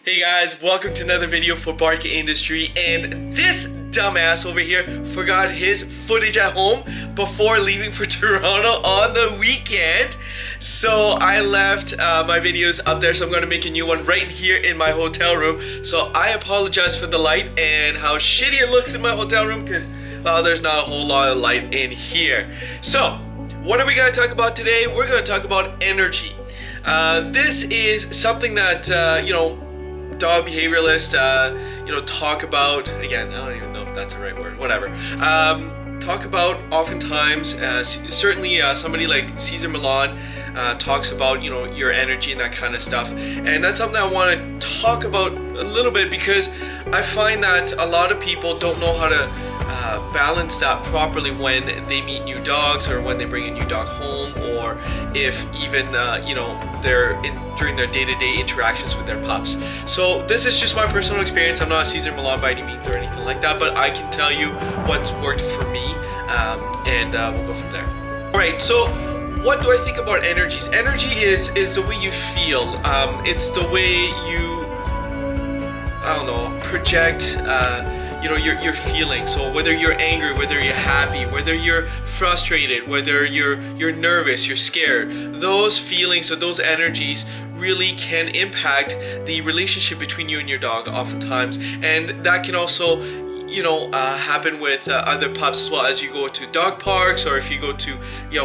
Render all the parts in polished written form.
Hey guys, welcome to another video for Bark Industry, and this dumbass over here forgot his footage at home before leaving for Toronto on the weekend. So I left my videos up there, so I'm going to make a new one right here in my hotel room. So I apologize for the light and how shitty it looks in my hotel room because, well, there's not a whole lot of light in here. So what are we going to talk about today? We're going to talk about energy. This is something that, dog behavioralists, talk about. Again, I don't even know if that's the right word, whatever. Talk about oftentimes, certainly somebody like Cesar Millan talks about, your energy and that kind of stuff. And that's something I want to talk about a little bit because I find that a lot of people don't know how to balance that properly when they meet new dogs or when they bring a new dog home, or if even they're during their day-to-day interactions with their pups. So this is just my personal experience. I'm not a Cesar Millan by any means or anything like that, but I can tell you what's worked for me, and we'll go from there. All right, so what do I think about energies? Energy is the way you feel. It's the way you, project your feelings. So whether you're angry, whether you're happy, whether you're frustrated, whether you're nervous, you're scared, those feelings or those energies really can impact the relationship between you and your dog oftentimes. And that can also happen with other pups as well, as you go to dog parks or if you go to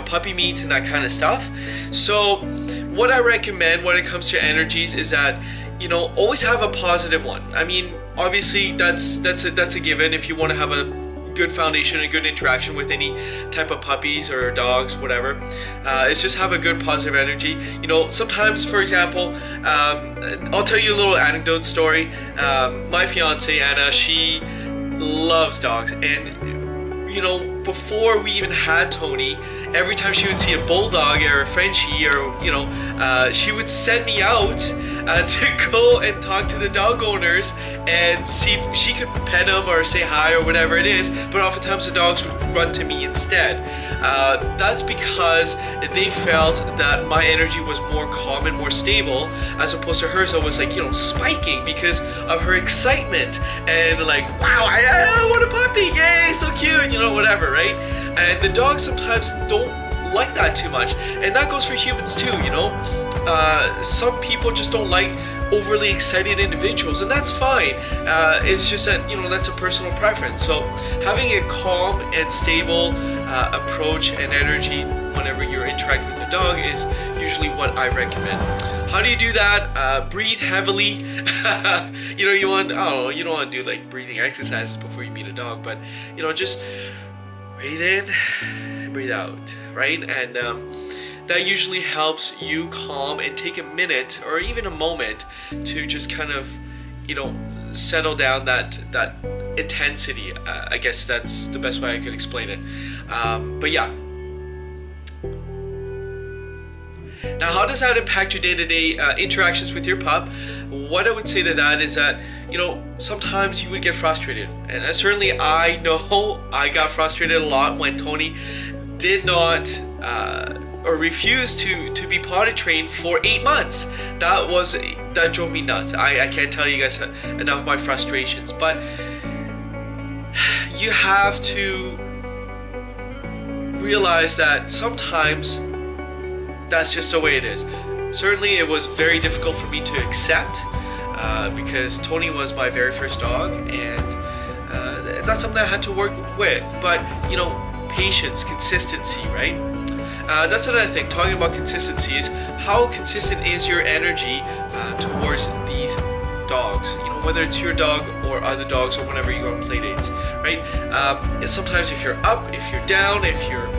puppy meets and that kind of stuff. So what I recommend when it comes to energies is that always have a positive one. I mean, obviously that's a given if you want to have a good foundation and good interaction with any type of puppies or dogs, whatever. It's just have a good positive energy. Sometimes, for example, I'll tell you a little anecdote story. My fiance Anna, she loves dogs, and before we even had Tony, every time she would see a bulldog or a Frenchie or she would send me out to go and talk to the dog owners and see if she could pet them or say hi or whatever it is, but oftentimes the dogs would run to me instead. That's because they felt that my energy was more calm and more stable as opposed to hers. It was like, spiking because of her excitement and like, wow, I want a puppy, yay, so cute, whatever, right? And the dogs sometimes don't like that too much, and that goes for humans too. Some people just don't like overly excited individuals, and that's fine. It's just that that's a personal preference. So having a calm and stable approach and energy whenever you're interacting with the dog is usually what I recommend. How do you do that? Breathe heavily. You don't want to do like breathing exercises before you meet a dog, but just breathe in and breathe out, right? And that usually helps you calm and take a minute or even a moment to just kind of settle down that intensity. I guess that's the best way I could explain it. But yeah. Now, how does that impact your day-to-day interactions with your pup? What I would say to that is that, sometimes you would get frustrated. And certainly I know I got frustrated a lot when Tony did not or refused to be potty trained for 8 months. That drove me nuts. I can't tell you guys enough of my frustrations. But you have to realize that sometimes that's just the way it is. Certainly it was very difficult for me to accept because Tony was my very first dog, and that's something I had to work with. But patience, consistency, right? That's another thing. Talking about consistency is how consistent is your energy towards these dogs, whether it's your dog or other dogs or whenever you go on play dates, right? Sometimes if you're up, if you're down, if you're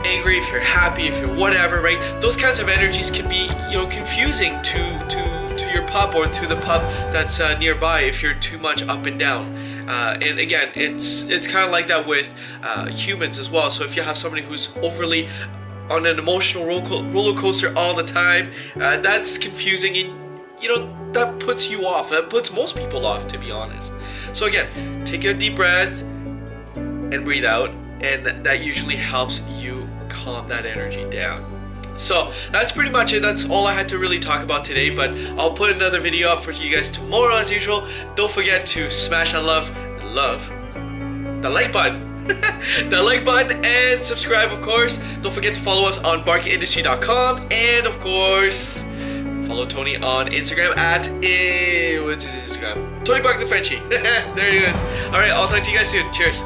angry, if you're happy, if you're whatever, right? Those kinds of energies can be, confusing to your pup or to the pup that's nearby if you're too much up and down. And again, it's kind of like that with humans as well. So if you have somebody who's overly on an emotional roller coaster all the time, that's confusing, and that puts you off. That puts most people off, to be honest. So again, take a deep breath and breathe out, and that usually helps you calm that energy down. So that's pretty much it. That's all I had to really talk about today, but I'll put another video up for you guys tomorrow as usual. Don't forget to smash that love the like button the like button and subscribe, of course. Don't forget to follow us on barkingindustry.com, and of course follow Tony on Instagram at what's his Instagram? Tony Bark the Frenchie. There he is. Alright, I'll talk to you guys soon. Cheers.